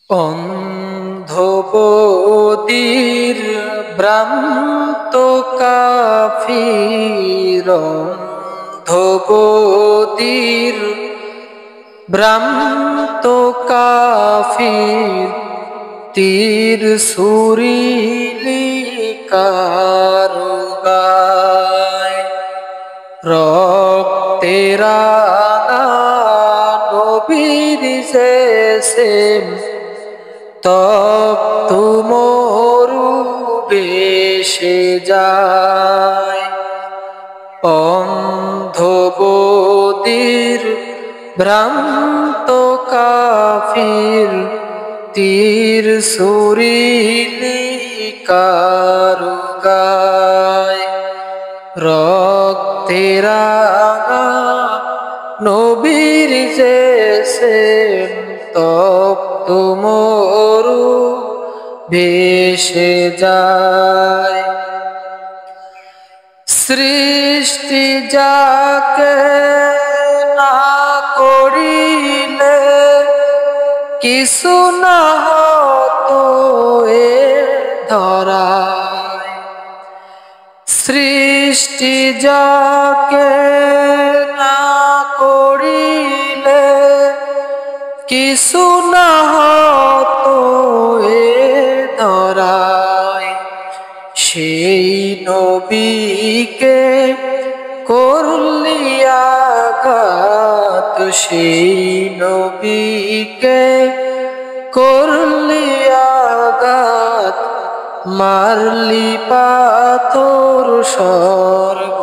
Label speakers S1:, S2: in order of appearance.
S1: অন্ধবদির ভ্রান্ত কাফির, অন্ধবদির ভ্রান্ত কাফির, তীর সুরিলি কারুগায় রক্তে রাঙা নবীর শেষেম তপ্ত মরু ভেসে যায়। অন্ধবদির ভ্রান্ত কাফির, তীর সুরিলি কারুগায় রক্তে রাঙা নবীর শেষেম তপ্ত মরু ভেসে যায়। সৃষ্টি যাকে না করিলে কিছু না হতো এ ধরায়। সৃষ্টি যাকে না করিলে কিছু না হতো এ ধরায়। সেই নবীকে করলি আঘাত, সেই নবীকে করলি আঘাত, মারলি পাথর স্বর্গ